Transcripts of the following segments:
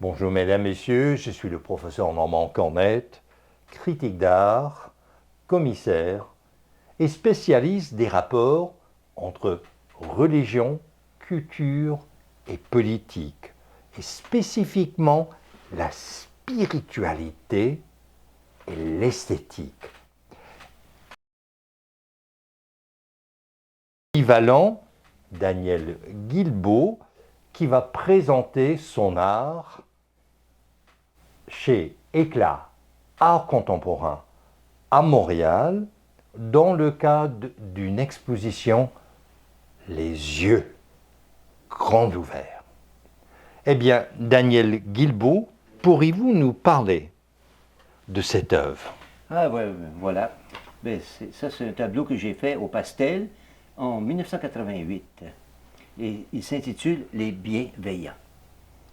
Bonjour mesdames, messieurs, je suis le professeur Normand Cornette, critique d'art, commissaire et spécialiste des rapports entre religion, culture et politique, et spécifiquement la spiritualité et l'esthétique. Polyvalent, Daniel Guilbeault, qui va présenter son art chez Éclat Art Contemporain à Montréal dans le cadre d'une exposition Les yeux grands ouverts. Eh bien, Daniel Guilbeault, pourriez-vous nous parler de cette œuvre? Ah ouais, voilà. Ben, ça, c'est un tableau que j'ai fait au pastel en 1988. Et il s'intitule Les Bienveillants.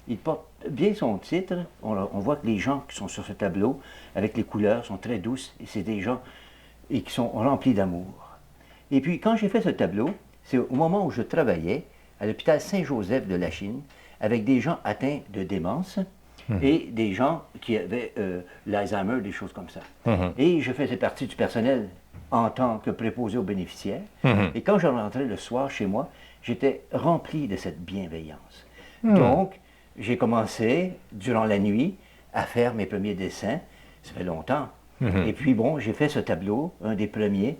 Il porte bien son titre. On voit que les gens qui sont sur ce tableau, avec les couleurs, sont très douces. Et c'est des gens qui sont remplis d'amour. Et puis, quand j'ai fait ce tableau, c'est au moment où je travaillais à l'hôpital Saint-Joseph de Lachine, avec des gens atteints de démence et des gens qui avaient l'Alzheimer, des choses comme ça. Et je faisais partie du personnel en tant que préposé aux bénéficiaires. Et quand je rentrais le soir chez moi, j'étais rempli de cette bienveillance. Donc, j'ai commencé, durant la nuit, à faire mes premiers dessins. Ça fait longtemps. Et puis, bon, j'ai fait ce tableau, un des premiers.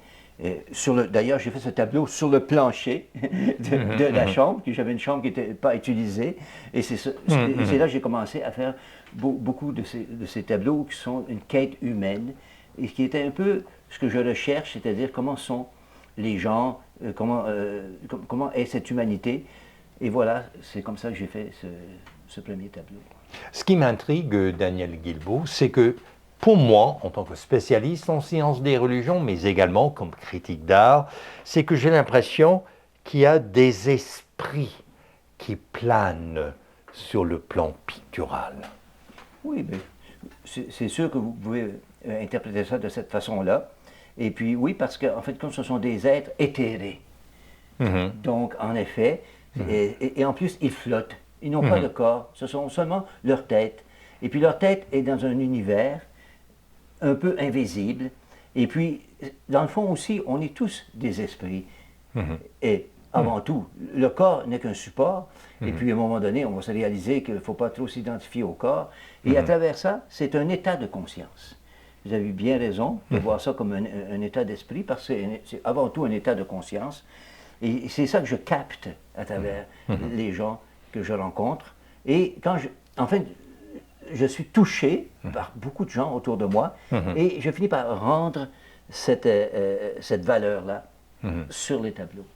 D'ailleurs, j'ai fait ce tableau sur le plancher de la chambre, que j'avais une chambre qui n'était pas utilisée. Et c'est là que j'ai commencé à faire beaucoup de ces tableaux qui sont une quête humaine et qui était un peu ce que je recherche, c'est-à-dire comment sont les gens, comment est cette humanité. Et voilà, c'est comme ça que j'ai fait ce premier tableau. Ce qui m'intrigue, Daniel Guilbeault, c'est que pour moi, en tant que spécialiste en sciences des religions, mais également comme critique d'art, c'est que j'ai l'impression qu'il y a des esprits qui planent sur le plan pictural. Oui, mais c'est sûr que vous pouvez interpréter ça de cette façon-là. Et puis oui, parce qu'en fait, comme ce sont des êtres éthérés, donc en effet, et en plus, ils flottent. Ils n'ont pas de corps, ce sont seulement leur tête. Et puis leur tête est dans un univers un peu invisible. Et puis, dans le fond aussi, on est tous des esprits. Et avant tout, le corps n'est qu'un support. Et puis, à un moment donné, on va se réaliser qu'il ne faut pas trop s'identifier au corps. Et à travers ça, c'est un état de conscience. Vous avez bien raison de voir ça comme un état d'esprit, parce que c'est avant tout un état de conscience. Et c'est ça que je capte à travers les gens que je rencontre. Et en fait, je suis touché par beaucoup de gens autour de moi et je finis par rendre cette valeur-là sur les tableaux.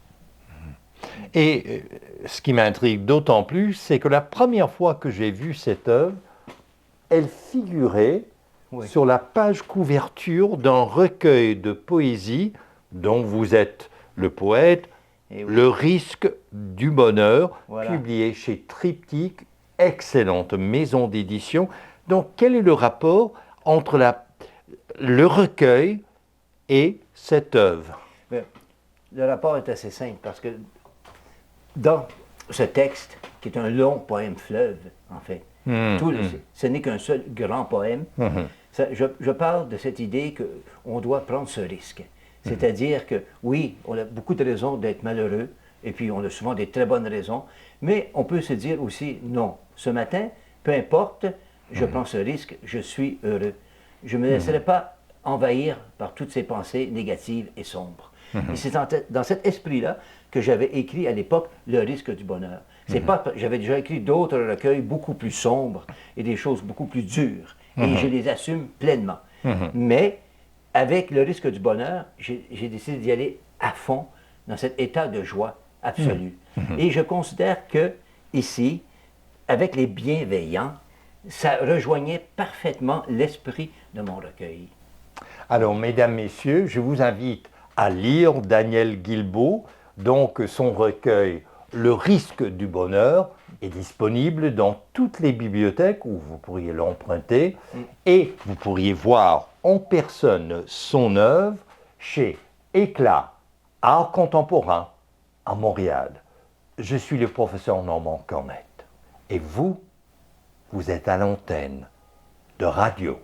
Et ce qui m'intrigue d'autant plus, c'est que la première fois que j'ai vu cette œuvre, elle figurait sur la page couverture d'un recueil de poésie dont vous êtes le poète, Le risque du bonheur, publié chez Triptyque, excellente maison d'édition. Donc, quel est le rapport entre le recueil et cette œuvre? Le rapport est assez simple parce que dans ce texte, qui est un long poème fleuve, en fait, ce n'est qu'un seul grand poème, je parle de cette idée qu'on doit prendre ce risque. C'est-à-dire que, oui, on a beaucoup de raisons d'être malheureux, et puis on a souvent des très bonnes raisons, mais on peut se dire aussi, non, ce matin, peu importe, je prends ce risque, je suis heureux. Je ne me laisserai pas envahir par toutes ces pensées négatives et sombres. Et c'est dans cet esprit-là que j'avais écrit à l'époque Le risque du bonheur. J'avais déjà écrit d'autres recueils beaucoup plus sombres et des choses beaucoup plus dures, et je les assume pleinement. Mais avec Le risque du bonheur, j'ai décidé d'y aller à fond dans cet état de joie absolue. Et je considère que ici, avec Les Bienveillants, ça rejoignait parfaitement l'esprit de mon recueil. Alors, mesdames, messieurs, je vous invite à lire Daniel Guilbeault. Donc, son recueil Le risque du bonheur est disponible dans toutes les bibliothèques où vous pourriez l'emprunter et vous pourriez voir en personne son œuvre chez Éclat Art Contemporain à Montréal. Je suis le professeur Normand Cornette. Et vous, Vous êtes à l'antenne de Radio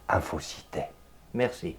Infocité. Merci.